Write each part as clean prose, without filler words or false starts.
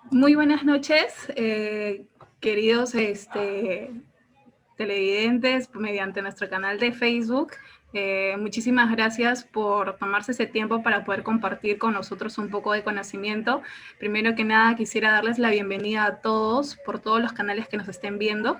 Muy buenas noches, queridos televidentes mediante nuestro canal de Facebook. Muchísimas gracias por tomarse ese tiempo para poder compartir con nosotros un poco de conocimiento. Primero que nada, quisiera darles la bienvenida a todos por todos los canales que nos estén viendo.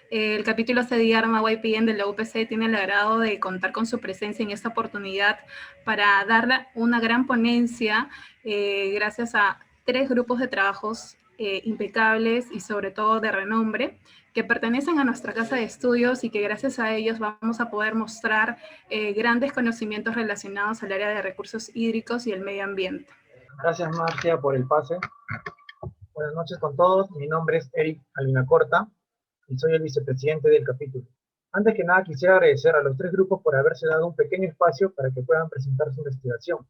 El capítulo C de Arma YPN de la UPC tiene el agrado de contar con su presencia en esta oportunidad para dar una gran ponencia gracias a 3 grupos de trabajos impecables y sobre todo de renombre que pertenecen a nuestra casa de estudios y que gracias a ellos vamos a poder mostrar grandes conocimientos relacionados al área de recursos hídricos y el medio ambiente. Gracias, Marcia, por el pase. Buenas noches con todos. Mi nombre es Eric Alinacorta y soy el vicepresidente del capítulo. Antes que nada, quisiera agradecer a los 3 grupos por haberse dado un pequeño espacio para que puedan presentar su investigación.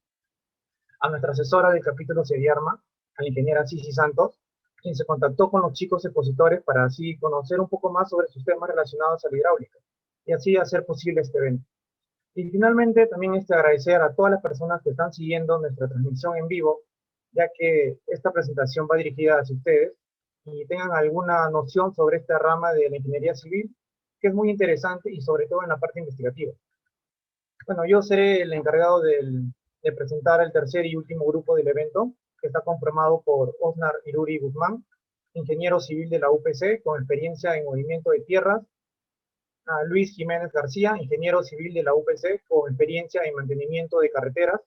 A nuestra asesora del capítulo CEDIARMA, a la ingeniera Cici Santos, quien se contactó con los chicos expositores para así conocer un poco más sobre sus temas relacionados a la hidráulica y así hacer posible este evento. Y finalmente también agradecer a todas las personas que están siguiendo nuestra transmisión en vivo, ya que esta presentación va dirigida hacia ustedes y tengan alguna noción sobre esta rama de la ingeniería civil, que es muy interesante y sobre todo en la parte investigativa. Bueno, yo seré el encargado de presentar el tercer y último grupo del evento, que está conformado por Osnar Iruri Guzmán, ingeniero civil de la UPC con experiencia en movimiento de tierras, a Luis Jiménez García, ingeniero civil de la UPC con experiencia en mantenimiento de carreteras.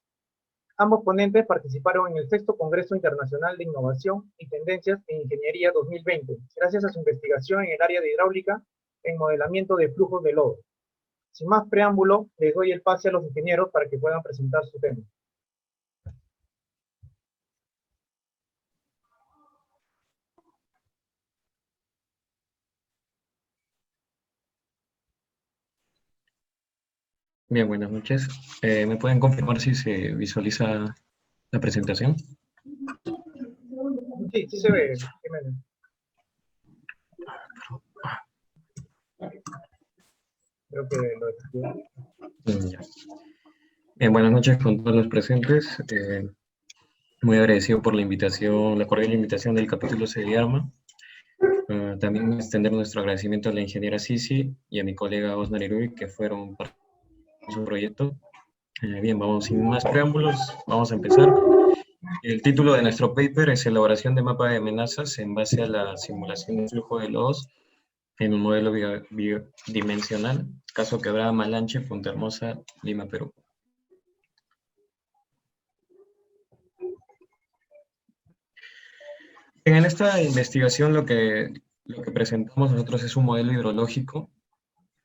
Ambos ponentes participaron en el 6º Congreso Internacional de Innovación y Tendencias en Ingeniería 2020, gracias a su investigación en el área de hidráulica en modelamiento de flujos de lodo. Sin más preámbulo, les doy el pase a los ingenieros para que puedan presentar su tema. Bien, buenas noches. ¿Me pueden confirmar si se visualiza la presentación? Sí, sí se ve, Jiménez. Creo que lo Ya. Bien, buenas noches con todos los presentes. Muy agradecido por la invitación, la cordial invitación del capítulo CEDIARMA. También extender nuestro agradecimiento a la ingeniera Cici y a mi colega Osnar Irui, que fueron parte de su proyecto. Bien, vamos sin más preámbulos, vamos a empezar. El título de nuestro paper es Elaboración de mapa de amenazas en base a la simulación de flujo de lodos en un modelo bidimensional, caso Quebrada Malanche, Punta Hermosa, Lima, Perú. En esta investigación lo que presentamos nosotros es un modelo hidrológico,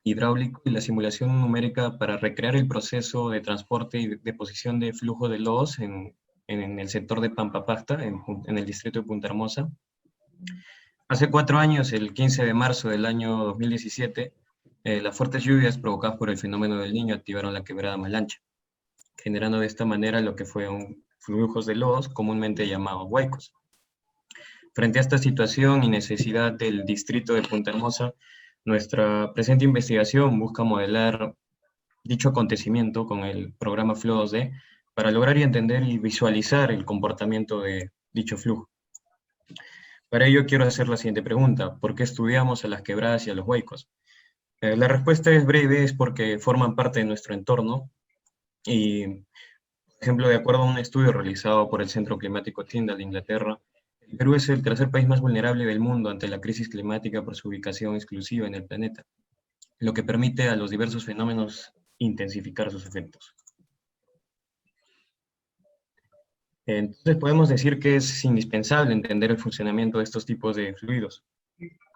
hidráulico y la simulación numérica para recrear el proceso de transporte y deposición de flujo de lodos en el sector de Pampapacta, en el distrito de Punta Hermosa. Hace 4 años, el 15 de marzo del año 2017, las fuertes lluvias provocadas por el fenómeno del Niño activaron la Quebrada Malanche, generando de esta manera lo que fueron flujos de lodos comúnmente llamados huaicos. Frente a esta situación y necesidad del distrito de Punta Hermosa, nuestra presente investigación busca modelar dicho acontecimiento con el programa Flow2D para lograr y entender y visualizar el comportamiento de dicho flujo. Para ello quiero hacer la siguiente pregunta: ¿por qué estudiamos a las quebradas y a los huaicos? La respuesta es breve, es porque forman parte de nuestro entorno y, por ejemplo, de acuerdo a un estudio realizado por el Centro Climático Tyndall de Inglaterra, el Perú es el tercer país más vulnerable del mundo ante la crisis climática por su ubicación exclusiva en el planeta, lo que permite a los diversos fenómenos intensificar sus efectos. Entonces podemos decir que es indispensable entender el funcionamiento de estos tipos de fluidos,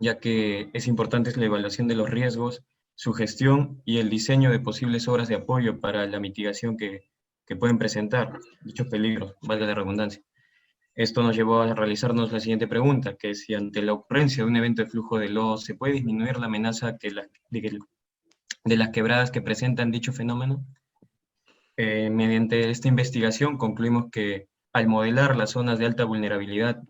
ya que es importante la evaluación de los riesgos, su gestión y el diseño de posibles obras de apoyo para la mitigación que pueden presentar dichos peligros, valga la redundancia. Esto nos llevó a realizarnos la siguiente pregunta, que es si ante la ocurrencia de un evento de flujo de lodo se puede disminuir la amenaza de las quebradas que presentan dicho fenómeno. Mediante esta investigación concluimos que al modelar las zonas de alta vulnerabilidad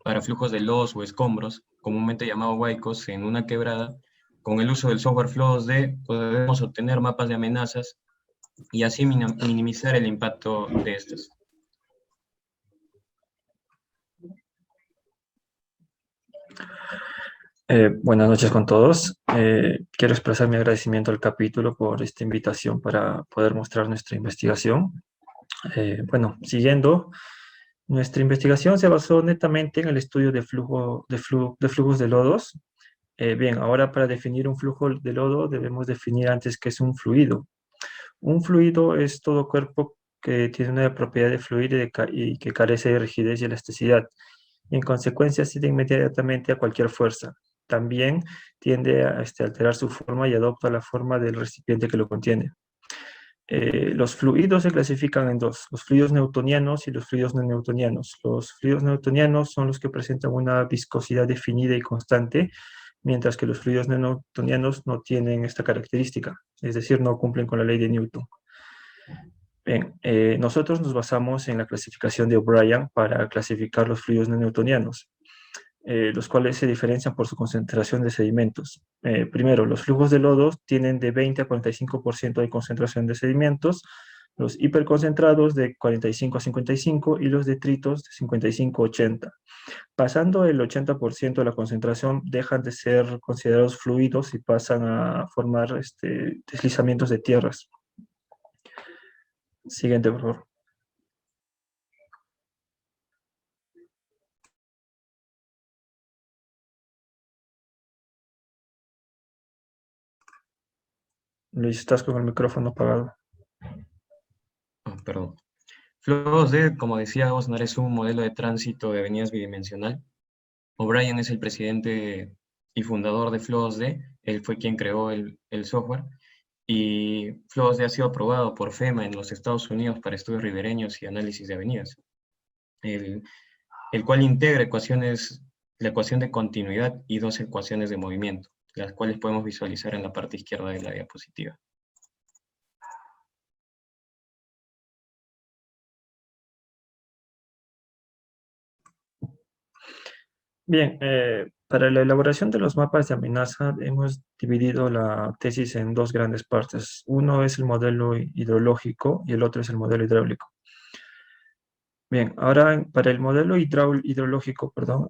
para flujos de lodos o escombros, comúnmente llamados huaicos, en una quebrada, con el uso del software Flow2D podemos obtener mapas de amenazas y así minimizar el impacto de estos. Buenas noches con todos. Quiero expresar mi agradecimiento al capítulo por esta invitación para poder mostrar nuestra investigación. Bueno, siguiendo, nuestra investigación se basó netamente en el estudio de flujos de lodos. Bien, ahora para definir un flujo de lodo debemos definir antes qué es un fluido. Un fluido es todo cuerpo que tiene una propiedad de fluir y que carece de rigidez y elasticidad. Y en consecuencia cede inmediatamente a cualquier fuerza. También tiende a alterar su forma y adopta la forma del recipiente que lo contiene. Los fluidos se clasifican en dos, los fluidos newtonianos y los fluidos no newtonianos. Los fluidos newtonianos son los que presentan una viscosidad definida y constante, mientras que los fluidos no newtonianos no tienen esta característica, es decir, no cumplen con la ley de Newton. Bien, nosotros nos basamos en la clasificación de O'Brien para clasificar los fluidos no newtonianos, los cuales se diferencian por su concentración de sedimentos. Primero, los flujos de lodos tienen de 20 a 45% de concentración de sedimentos, los hiperconcentrados de 45 a 55 y los detritos de 55 a 80. Pasando el 80% de la concentración, dejan de ser considerados fluidos y pasan a formar deslizamientos de tierras. Siguiente, por favor. Luis, estás con el micrófono apagado. Perdón. Flujos D, como decía Osnar, es un modelo de tránsito de avenidas bidimensional. O'Brien es el presidente y fundador de Flujos D. Él fue quien creó el software. Y Flujos D ha sido aprobado por FEMA en los Estados Unidos para estudios ribereños y análisis de avenidas, el cual integra la ecuación de continuidad y dos ecuaciones de movimiento, las cuales podemos visualizar en la parte izquierda de la diapositiva. Bien, para la elaboración de los mapas de amenaza hemos dividido la tesis en dos grandes partes. Uno es el modelo hidrológico y el otro es el modelo hidráulico. Bien, ahora para el modelo hidrológico, perdón,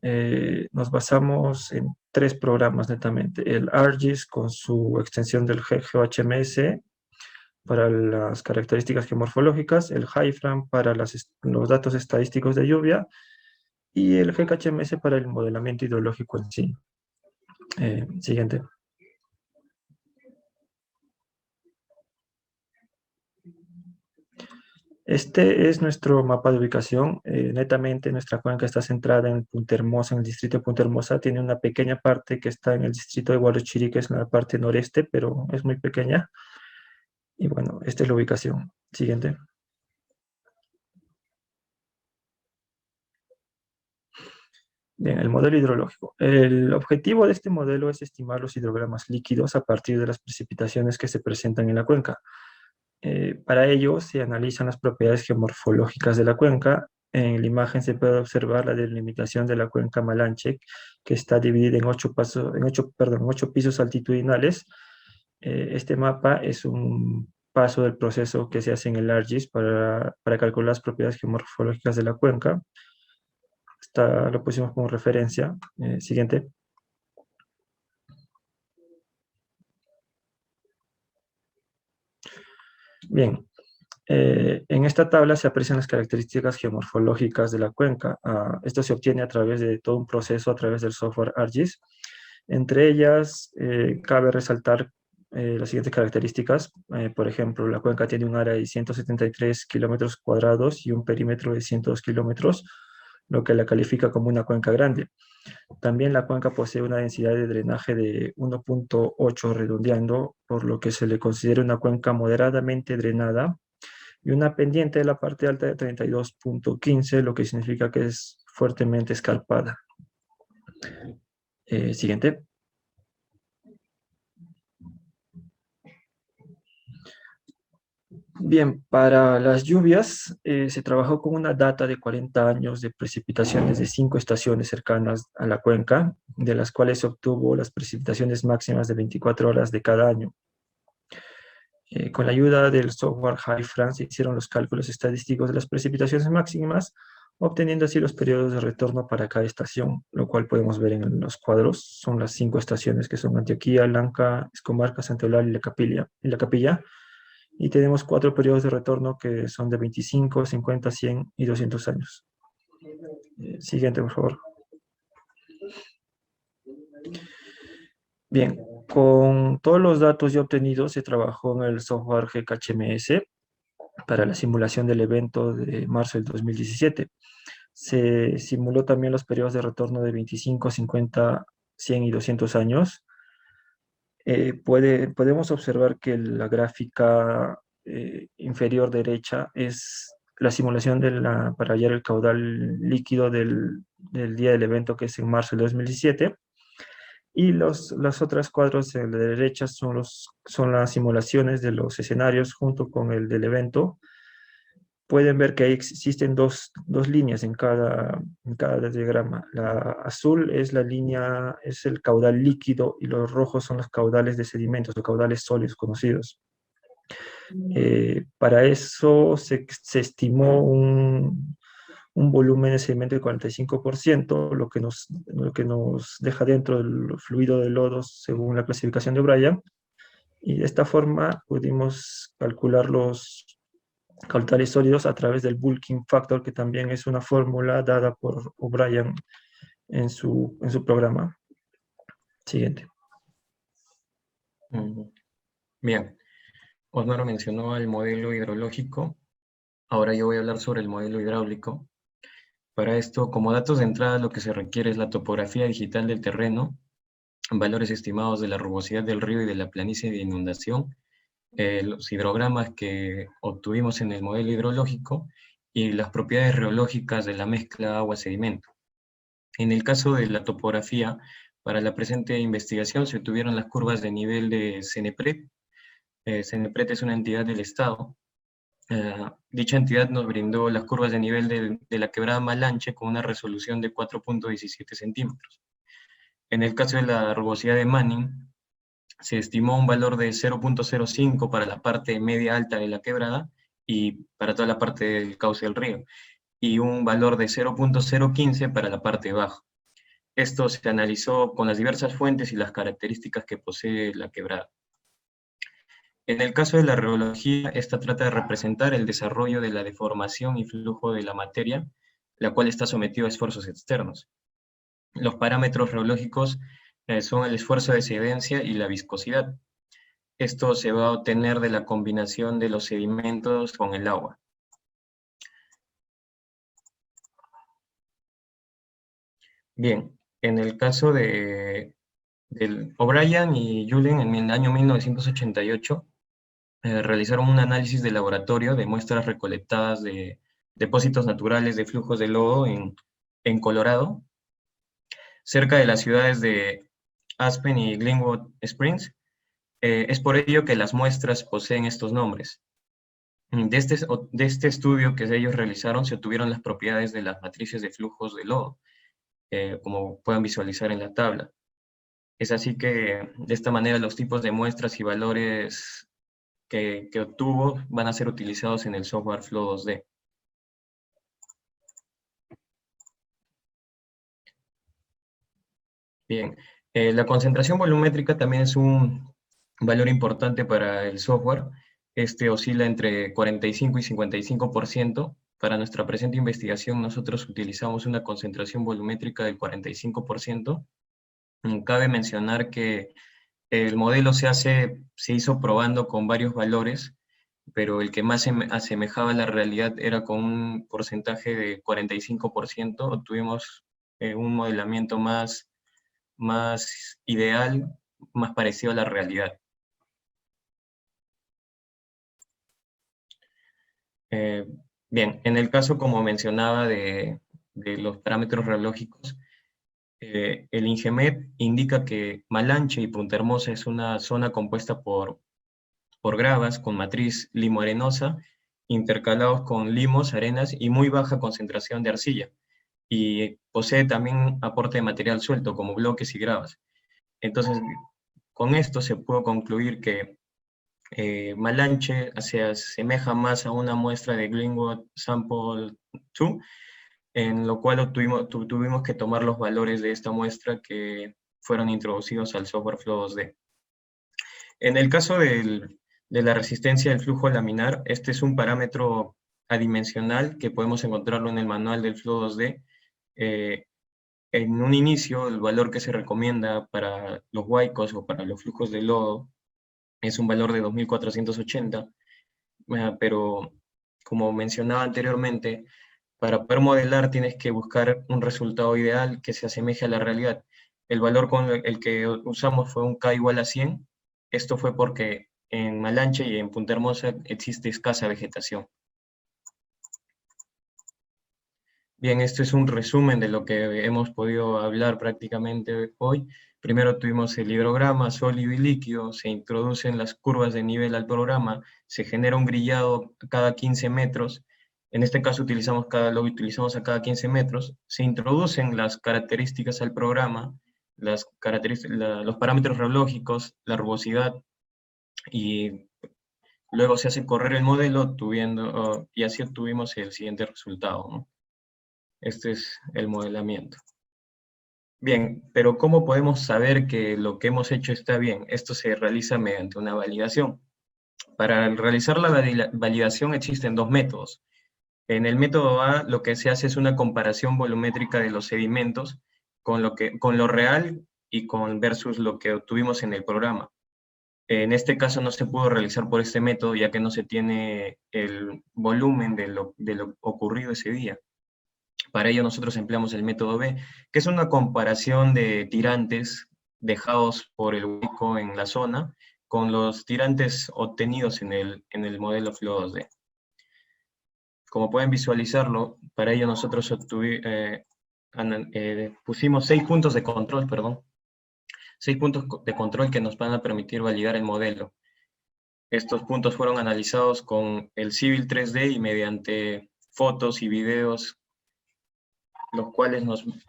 nos basamos en tres programas netamente. El ARGIS con su extensión del GeoHMS para las características geomorfológicas, el HiFRAM para los datos estadísticos de lluvia y el GKHMS para el modelamiento hidrológico en sí. Siguiente. Este es nuestro mapa de ubicación. Netamente nuestra cuenca está centrada en Punta Hermosa, en el distrito de Punta Hermosa. Tiene una pequeña parte que está en el distrito de Huarochirí, que es en la parte noreste, pero es muy pequeña. Y bueno, esta es la ubicación. Siguiente. Bien, el modelo hidrológico. El objetivo de este modelo es estimar los hidrogramas líquidos a partir de las precipitaciones que se presentan en la cuenca. Para ello se analizan las propiedades geomorfológicas de la cuenca. En la imagen se puede observar la delimitación de la cuenca Malanche, que está dividida en 8 pisos altitudinales. Este mapa es un paso del proceso que se hace en el ARGIS para calcular las propiedades geomorfológicas de la cuenca. Lo pusimos como referencia. Siguiente. Bien, en esta tabla se aprecian las características geomorfológicas de la cuenca. Esto se obtiene a través de todo un proceso, a través del software ARGIS. Entre ellas, cabe resaltar las siguientes características. Por ejemplo, la cuenca tiene un área de 173 kilómetros cuadrados y un perímetro de 102 kilómetros, lo que la califica como una cuenca grande. También la cuenca posee una densidad de drenaje de 1.8 redondeando, por lo que se le considera una cuenca moderadamente drenada, y una pendiente de la parte alta de 32.15, lo que significa que es fuertemente escarpada. Siguiente. Bien, para las lluvias se trabajó con una data de 40 años de precipitaciones de 5 estaciones cercanas a la cuenca, de las cuales se obtuvo las precipitaciones máximas de 24 horas de cada año. Con la ayuda del software HiFRAM se hicieron los cálculos estadísticos de las precipitaciones máximas obteniendo así los periodos de retorno para cada estación, lo cual podemos ver en los cuadros. Son las 5 estaciones que son Antioquia, Lanca, Escomarca, Santa Eulalia y la Capilla. Y tenemos 4 periodos de retorno que son de 25, 50, 100 y 200 años. Siguiente, por favor. Bien, con todos los datos ya obtenidos se trabajó en el software GKHMS para la simulación del evento de marzo del 2017. Se simuló también los periodos de retorno de 25, 50, 100 y 200 años. Podemos observar que la gráfica inferior derecha es la simulación para hallar el caudal líquido del día del evento, que es en marzo del 2017. Y las otras cuadros de la derecha son las simulaciones de los escenarios junto con el del evento. Pueden ver que existen dos líneas en cada diagrama. La azul es es el caudal líquido y los rojos son los caudales de sedimentos o caudales sólidos conocidos. Para eso se estimó un volumen de sedimento de 45%, lo que nos deja dentro del fluido de lodos según la clasificación de O'Brien. Y de esta forma pudimos calcular los caudales sólidos a través del bulking factor, que también es una fórmula dada por O'Brien en su programa. Siguiente. Bien, Osmar mencionó el modelo hidrológico. Ahora yo voy a hablar sobre el modelo hidráulico. Para esto, como datos de entrada, lo que se requiere es la topografía digital del terreno, valores estimados de la rugosidad del río y de la planicie de inundación, los hidrogramas que obtuvimos en el modelo hidrológico y las propiedades reológicas de la mezcla agua-sedimento. En el caso de la topografía, para la presente investigación se obtuvieron las curvas de nivel de CENEPRED. CENEPRED es una entidad del Estado. Dicha entidad nos brindó las curvas de nivel de la quebrada Malanche con una resolución de 4.17 centímetros. En el caso de la rugosidad de Manning, se estimó un valor de 0.05 para la parte media alta de la quebrada y para toda la parte del cauce del río, y un valor de 0.015 para la parte baja. Esto se analizó con las diversas fuentes y las características que posee la quebrada. En el caso de la reología, esta trata de representar el desarrollo de la deformación y flujo de la materia, la cual está sometida a esfuerzos externos. Los parámetros reológicos son el esfuerzo de excedencia y la viscosidad. Esto se va a obtener de la combinación de los sedimentos con el agua. Bien, en el caso de O'Brien y Julien en el año 1988, realizaron un análisis de laboratorio de muestras recolectadas de depósitos naturales de flujos de lodo en Colorado, cerca de las ciudades de Aspen y Glenwood Springs. Es por ello que las muestras poseen estos nombres. De este estudio que ellos realizaron se obtuvieron las propiedades de las matrices de flujos de lodo, como pueden visualizar en la tabla. Es así que de esta manera los tipos de muestras y valores que obtuvo van a ser utilizados en el software Flow 2D. Bien, la concentración volumétrica también es un valor importante para el software. Este oscila entre 45 y 55%. Para nuestra presente investigación nosotros utilizamos una concentración volumétrica del 45%. Cabe mencionar que el modelo se hizo probando con varios valores, pero el que más se asemejaba a la realidad era con un porcentaje de 45%. Obtuvimos un modelamiento más ideal, más parecido a la realidad. Bien, en el caso, como mencionaba, de los parámetros reológicos, el INGEMET indica que Malanche y Punta Hermosa es una zona compuesta por gravas con matriz limo-arenosa, intercalados con limos, arenas y muy baja concentración de arcilla, y posee también aporte de material suelto como bloques y gravas. Entonces, con esto se pudo concluir que Malanche se asemeja más a una muestra de Glenwood Sample 2 en lo cual tuvimos que tomar los valores de esta muestra que fueron introducidos al software Flow 2D. En el caso de la resistencia del flujo laminar, este es un parámetro adimensional que podemos encontrarlo en el manual del Flow 2D. En un inicio, el valor que se recomienda para los huaicos o para los flujos de lodo es un valor de 2480, pero como mencionaba anteriormente, para poder modelar tienes que buscar un resultado ideal que se asemeje a la realidad. El valor con el que usamos fue un K igual a 100. Esto fue porque en Malanche y en Punta Hermosa existe escasa vegetación. Bien, esto es un resumen de lo que hemos podido hablar prácticamente hoy. Primero tuvimos el hidrograma sólido y líquido, se introducen las curvas de nivel al programa, se genera un grillado cada 15 metros, en este caso lo utilizamos a cada 15 metros, se introducen las características al programa, los parámetros reológicos, la rugosidad, y luego se hace correr el modelo y así obtuvimos el siguiente resultado, ¿no? Este es el modelamiento. Bien, pero ¿cómo podemos saber que lo que hemos hecho está bien? Esto se realiza mediante una validación. Para realizar la validación existen dos métodos. En el método A lo que se hace es una comparación volumétrica de los sedimentos con lo real y versus lo que obtuvimos en el programa. En este caso no se pudo realizar por este método ya que no se tiene el volumen de lo ocurrido ese día. Para ello nosotros empleamos el método B, que es una comparación de tirantes dejados por el hueco en la zona con los tirantes obtenidos en el modelo Flow 2D. Como pueden visualizarlo, para ello nosotros pusimos 6 puntos de control, 6 puntos de control que nos van a permitir validar el modelo. Estos puntos fueron analizados con el Civil 3D y mediante fotos y videos, los cuales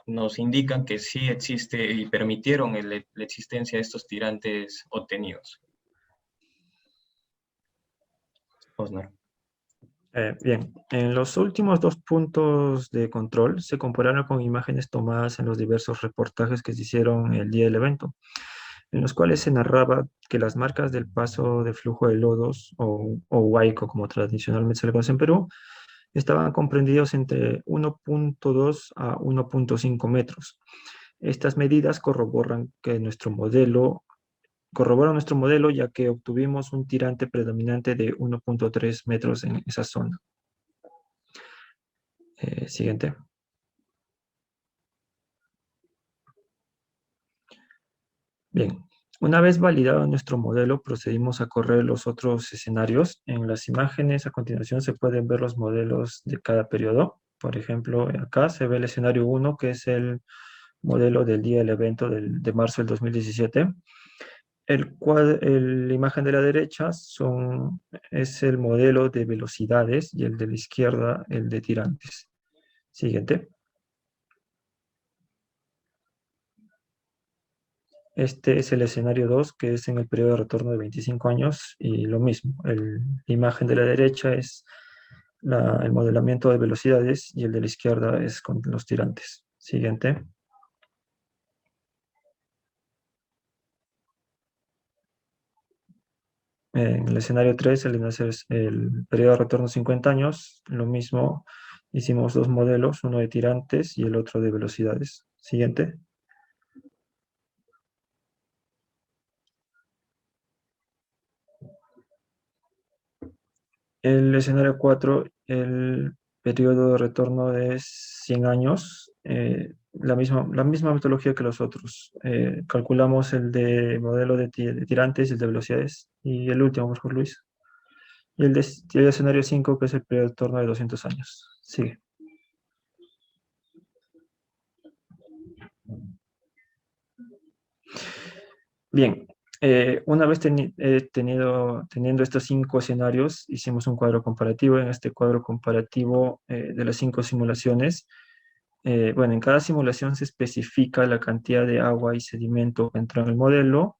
nos indican que sí existe y permitieron la existencia de estos tirantes obtenidos. Osnar. Bien, en los últimos 2 puntos de control se compararon con imágenes tomadas en los diversos reportajes que se hicieron el día del evento, en los cuales se narraba que las marcas del paso de flujo de lodos, o huaico como tradicionalmente se le conoce en Perú, estaban comprendidos entre 1.2 a 1.5 metros. Estas medidas corroboran nuestro modelo, ya que obtuvimos un tirante predominante de 1.3 metros en esa zona. Siguiente. Bien, una vez validado nuestro modelo, procedimos a correr los otros escenarios. En las imágenes a continuación se pueden ver los modelos de cada periodo. Por ejemplo, acá se ve el escenario 1, que es el modelo del día del evento de marzo del 2017. La imagen de la derecha es el modelo de velocidades y el de la izquierda el de tirantes. Siguiente. Este es el escenario 2, que es en el periodo de retorno de 25 años, y lo mismo. La imagen de la derecha es el modelamiento de velocidades y el de la izquierda es con los tirantes. Siguiente. En el escenario 3, el periodo de retorno 50 años, lo mismo, hicimos 2 modelos, uno de tirantes y el otro de velocidades. Siguiente. El escenario 4, el periodo de retorno de 100 años, la misma metodología que los otros. Calculamos el de modelo de tirantes y el de velocidades. Y el último, por favor, Luis. Y el escenario 5, que es el periodo de retorno de 200 años. Sigue. Bien, una vez teniendo estos 5 escenarios, hicimos un cuadro comparativo. En este cuadro comparativo de las 5 simulaciones, bueno, en cada simulación se especifica la cantidad de agua y sedimento que entró en el modelo,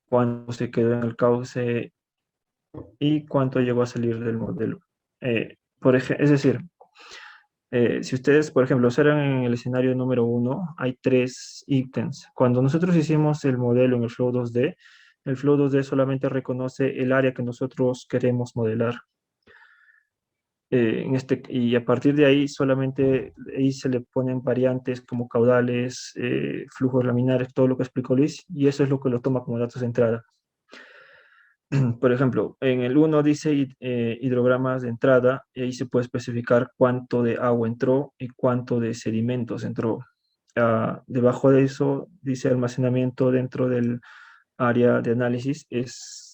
cuánto se quedó en el cauce y cuánto llegó a salir del modelo. Es decir, Si ustedes, por ejemplo, observan en el escenario número 1, hay 3 ítems. Cuando nosotros hicimos el modelo en el Flow 2D solamente reconoce el área que nosotros queremos modelar. Y a partir de ahí solamente ahí se le ponen variantes como caudales, flujos laminares, todo lo que explicó Luis, y eso es lo que lo toma como datos de entrada. Por ejemplo, en el 1 dice hidrogramas de entrada, y ahí se puede especificar cuánto de agua entró y cuánto de sedimentos entró. Debajo de eso dice almacenamiento dentro del área de análisis.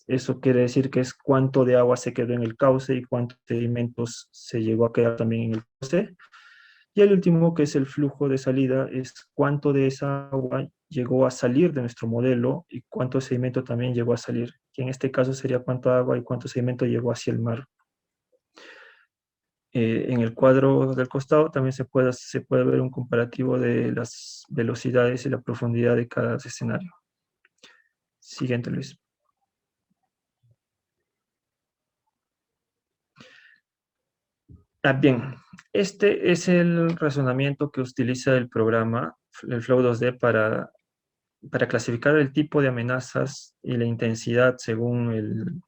Eso quiere decir que es cuánto de agua se quedó en el cauce y cuántos sedimentos se llegó a quedar también en el cauce. Y el último, que es el flujo de salida, es cuánto de esa agua llegó a salir de nuestro modelo y cuánto sedimento también llegó a salir. Que en este caso sería cuánto agua y cuánto sedimento llegó hacia el mar. En el cuadro del costado también se puede ver un comparativo de las velocidades y la profundidad de cada escenario. Siguiente, Luis. Bien, este es el razonamiento que utiliza el programa, el Flow 2D, para clasificar el tipo de amenazas y la intensidad según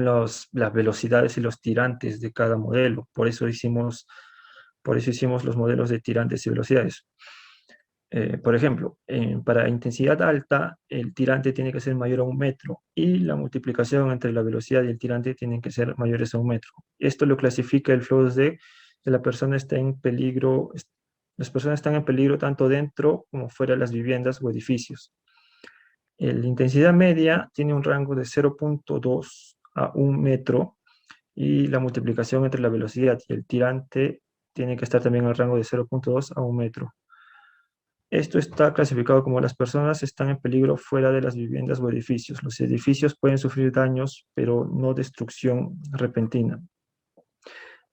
las velocidades y los tirantes de cada modelo. Por eso hicimos los modelos de tirantes y velocidades. Por ejemplo, para intensidad alta, el tirante tiene que ser mayor a 1 metro y la multiplicación entre la velocidad y el tirante tienen que ser mayores a 1 metro. Esto lo clasifica el Flow 2D, que la persona está en peligro, las personas están en peligro tanto dentro como fuera de las viviendas o edificios. La intensidad media tiene un rango de 0.2 a 1 metro y la multiplicación entre la velocidad y el tirante tiene que estar también en el rango de 0.2 a 1 metro. Esto está clasificado como las personas están en peligro fuera de las viviendas o edificios. Los edificios pueden sufrir daños, pero no destrucción repentina.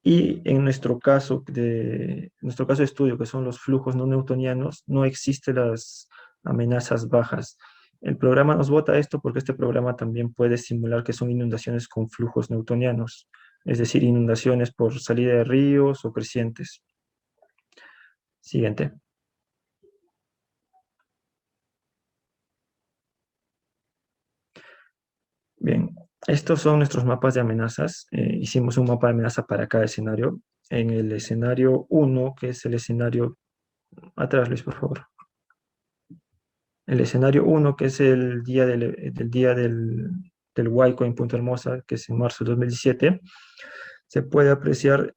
Y en nuestro caso de estudio, que son los flujos no newtonianos, no existen las amenazas bajas. El programa nos bota esto porque este programa también puede simular que son inundaciones con flujos newtonianos, es decir, inundaciones por salida de ríos o crecientes. Siguiente. Bien, estos son nuestros mapas de amenazas. Hicimos un mapa de amenaza para cada escenario. En el escenario 1, que es el escenario... Atrás, Luis, por favor. El escenario 1, que es el día del Huayco en Punta Hermosa, que es en marzo de 2017, se puede apreciar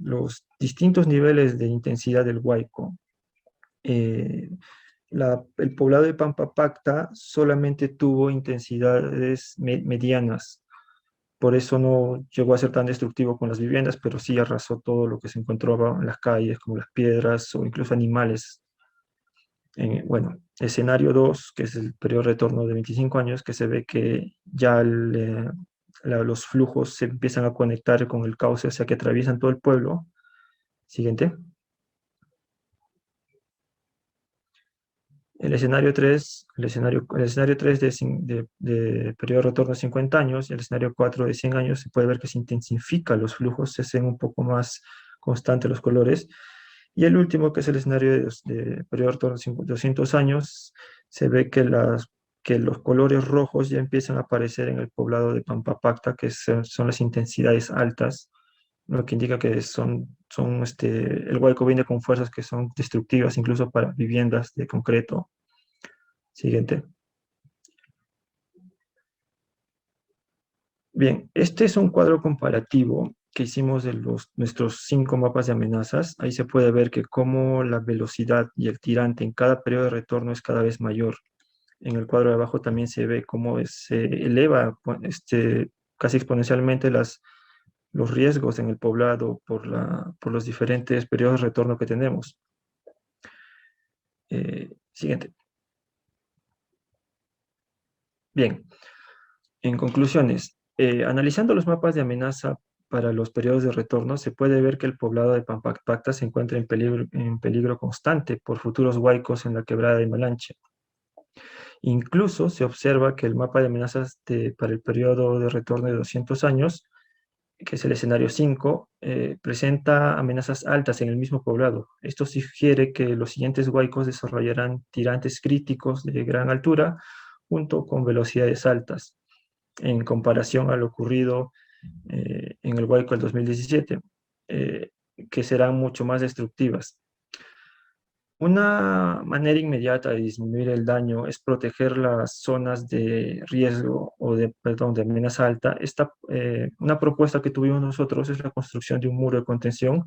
los distintos niveles de intensidad del Huayco. El poblado de Pampapacta solamente tuvo intensidades medianas, por eso no llegó a ser tan destructivo con las viviendas, pero sí arrasó todo lo que se encontraba en las calles, como las piedras o incluso animales. Bueno, escenario 2, que es el periodo de retorno de 25 años, que se ve que ya los flujos se empiezan a conectar con el cauce, o sea que atraviesan todo el pueblo. Siguiente. El escenario 3 de periodo de retorno de 50 años y el escenario 4 de 100 años, se puede ver que se intensifican los flujos, se hacen un poco más constantes los colores. Y el último, que es el escenario de periodo de retorno de 200 años, se ve que los colores rojos ya empiezan a aparecer en el poblado de Pampapacta, que son las intensidades altas, lo que indica que el Huayco viene con fuerzas que son destructivas incluso para viviendas de concreto. Siguiente. Bien, este es un cuadro comparativo que hicimos de nuestros 5 mapas de amenazas. Ahí se puede ver que cómo la velocidad y el tirante en cada periodo de retorno es cada vez mayor. En el cuadro de abajo también se ve cómo se eleva casi exponencialmente los riesgos en el poblado por los diferentes periodos de retorno que tenemos. Siguiente. Bien, en conclusiones, analizando los mapas de amenaza para los periodos de retorno, se puede ver que el poblado de Pampapacta se encuentra en peligro constante por futuros huaicos en la quebrada de Malanche. Incluso se observa que el mapa de amenazas para el periodo de retorno de 200 años que es el escenario 5, presenta amenazas altas en el mismo poblado. Esto sugiere que los siguientes huaicos desarrollarán tirantes críticos de gran altura junto con velocidades altas, en comparación a lo ocurrido en el huaico del 2017, que serán mucho más destructivas. Una manera inmediata de disminuir el daño es proteger las zonas de riesgo o perdón, de amenaza alta. Una propuesta que tuvimos nosotros es la construcción de un muro de contención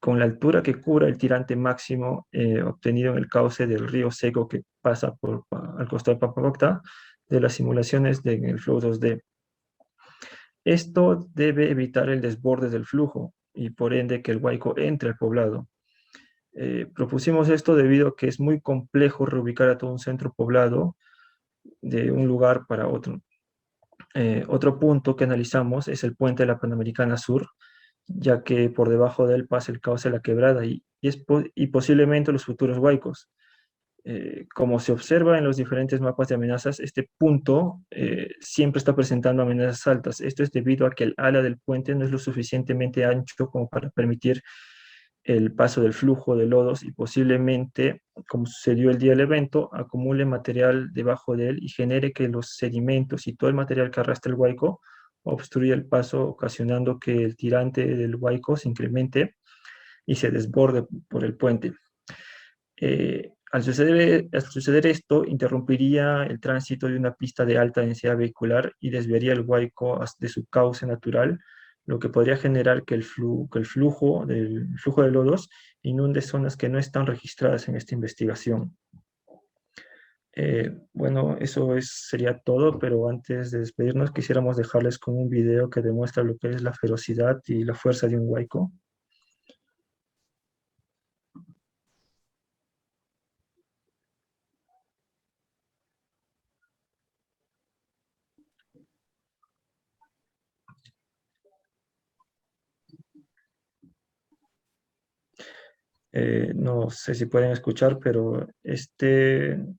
con la altura que cubra el tirante máximo obtenido en el cauce del río seco que pasa al costado de Pampapacta de las simulaciones en el Flow 2D. Esto debe evitar el desborde del flujo y por ende que el huaico entre al poblado. Propusimos esto debido a que es muy complejo reubicar a todo un centro poblado de un lugar para otro. Otro punto que analizamos es el puente de la Panamericana Sur, ya que por debajo de él pasa el cauce de la quebrada y posiblemente los futuros huaicos. Como se observa en los diferentes mapas de amenazas, este punto siempre está presentando amenazas altas. Esto es debido a que el ala del puente no es lo suficientemente ancho como para permitir el paso del flujo de lodos y posiblemente, como sucedió el día del evento, acumule material debajo de él y genere que los sedimentos y todo el material que arrastra el huaico obstruya el paso, ocasionando que el tirante del huaico se incremente y se desborde por el puente. Al suceder esto, interrumpiría el tránsito de una pista de alta densidad vehicular y desviaría el huaico de su cauce natural, lo que podría generar que el flujo de lodos inunde zonas que no están registradas en esta investigación. Bueno, eso sería todo, pero antes de despedirnos quisiéramos dejarles con un video que demuestra lo que es la ferocidad y la fuerza de un huaico. No sé si pueden escuchar, pero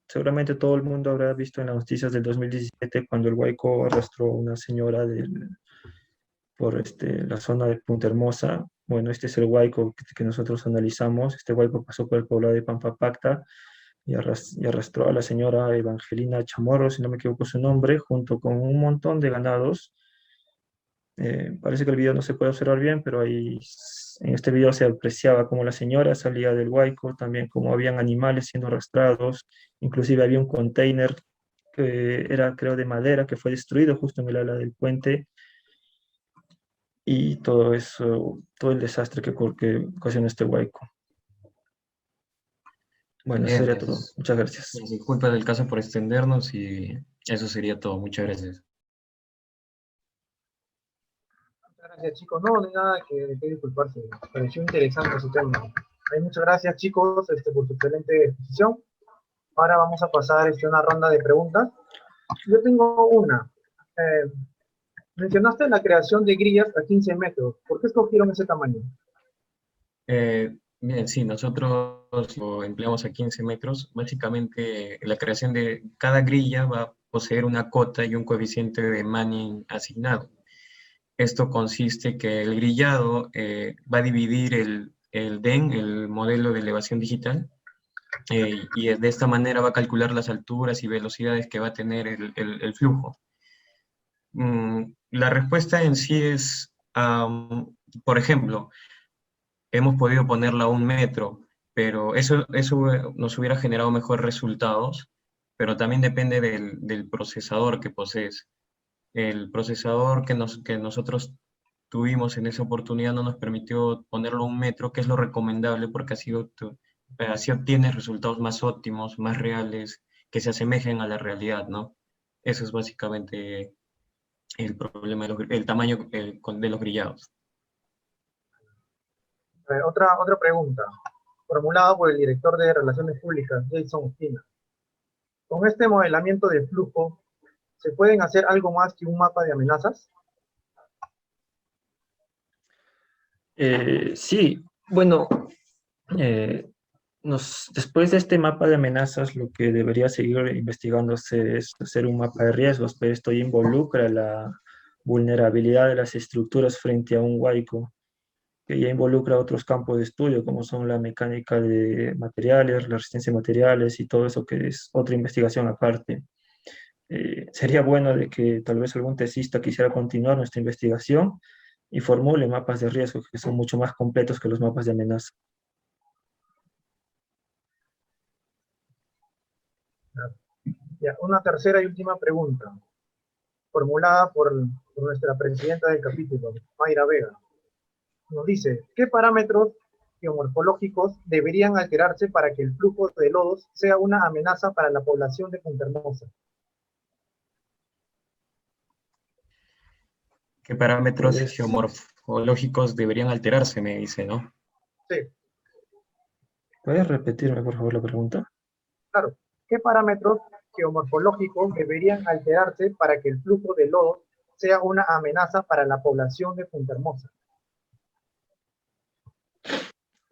seguramente todo el mundo habrá visto en las noticias del 2017 cuando el huaico arrastró a una señora por la zona de Punta Hermosa. Bueno, este es el huaico que nosotros analizamos. Este huaico pasó por el poblado de Pampapacta y arrastró a la señora Evangelina Chamorro, si no me equivoco su nombre, junto con un montón de ganados. Parece que el video no se puede observar bien, pero ahí en este video se apreciaba cómo la señora salía del huaico, también cómo habían animales siendo arrastrados, inclusive había un container que era, creo, de madera, que fue destruido justo en el ala del puente, y todo eso, todo el desastre que ocasionó este huaico. Bueno, eso Bien, sería todo. Muchas gracias. Disculpa del caso por extendernos y eso sería todo. Muchas gracias. Gracias, chicos. No, no hay nada que disculparse. Me pareció interesante su tema. Muchas gracias, chicos, por su excelente exposición. Ahora vamos a pasar a una ronda de preguntas. Yo tengo una. Mencionaste la creación de grillas a 15 metros. ¿Por qué escogieron ese tamaño? Bien, sí, nosotros lo empleamos a 15 metros. Básicamente, la creación de cada grilla va a poseer una cota y un coeficiente de Manning asignado. Esto consiste que el grillado va a dividir el DEN, el modelo de elevación digital, y de esta manera va a calcular las alturas y velocidades que va a tener el flujo. La respuesta en sí es, por ejemplo, hemos podido ponerla a 1 metro, pero eso nos hubiera generado mejores resultados, pero también depende del procesador que posees. El procesador que nosotros tuvimos en esa oportunidad no nos permitió ponerlo a 1 metro, que es lo recomendable porque así obtienes resultados más óptimos, más reales, que se asemejen a la realidad, ¿no? Eso es básicamente el problema, el tamaño de los grillados. Otra pregunta, formulada por el director de Relaciones Públicas, Jason Espina. Con este modelamiento de flujo, ¿se pueden hacer algo más que un mapa de amenazas? Sí, bueno, después de este mapa de amenazas, lo que debería seguir investigándose es hacer un mapa de riesgos, pero esto involucra vulnerabilidad de las estructuras frente a un huaico, que ya involucra otros campos de estudio, como son la mecánica de materiales, la resistencia de materiales y todo eso, que es otra investigación aparte. Sería bueno de que tal vez algún tesista quisiera continuar nuestra investigación y formule mapas de riesgo que son mucho más completos que los mapas de amenaza. Ya, una tercera y última pregunta, formulada por nuestra presidenta del capítulo, Mayra Vega. Nos dice, ¿qué parámetros geomorfológicos deberían alterarse para que el flujo de lodos sea una amenaza para la población de Punta Hermosa? ¿Qué parámetros geomorfológicos deberían alterarse? Me dice, ¿no? Sí, ¿Puedes repetirme, por favor, la pregunta? claro. ¿Qué parámetros geomorfológicos deberían alterarse para que el flujo de lodos sea una amenaza para la población de Punta Hermosa?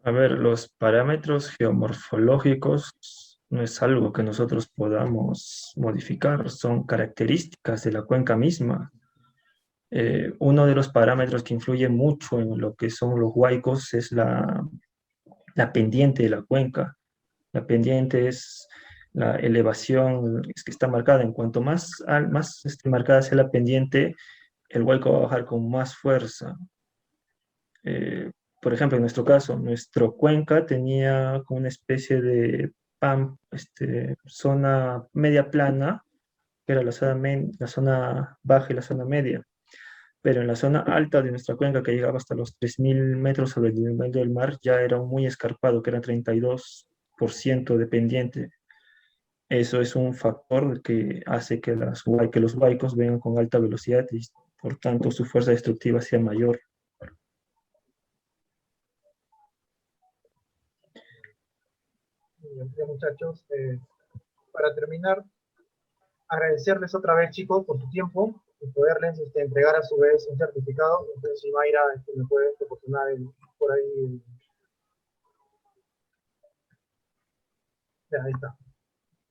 A ver, los parámetros geomorfológicos no es algo que nosotros podamos modificar, son características de la cuenca misma. Uno de los parámetros que influye mucho en lo que son los huaicos es la pendiente de la cuenca. La pendiente es la elevación es que está marcada. En cuanto más marcada sea la pendiente, el huaico va a bajar con más fuerza. Por ejemplo, en nuestro caso, nuestro cuenca tenía como una especie de zona media plana, que era la zona baja y la zona media. Pero en la zona alta de nuestra cuenca, que llegaba hasta los 3.000 metros sobre el nivel del mar, ya era muy escarpado, que era 32% de pendiente. Eso es un factor que hace que los huaicos vengan con alta velocidad y, por tanto, su fuerza destructiva sea mayor. Bien, muchachos, para terminar, agradecerles otra vez, chicos, por su tiempo y poderles entregar a su vez un certificado. Entonces, si Mayra me puede proporcionar por ahí. Ya, ahí está.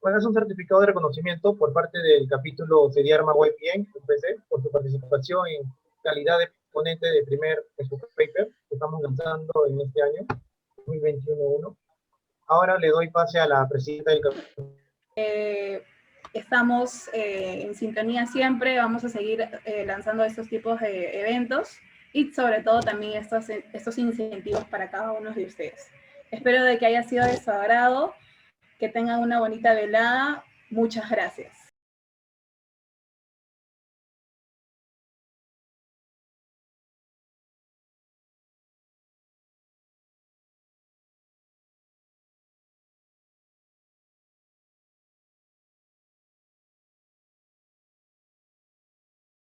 Bueno, es un certificado de reconocimiento por parte del capítulo Cediarma YPN, UPC, por su participación en calidad de ponente de primer paper que estamos lanzando en este año, 2021-1. Ahora le doy pase a la presidenta del capítulo. Estamos en sintonía siempre, vamos a seguir lanzando estos tipos de eventos y sobre todo también estos incentivos para cada uno de ustedes. Espero de que haya sido de su agrado, que tengan una bonita velada. Muchas gracias.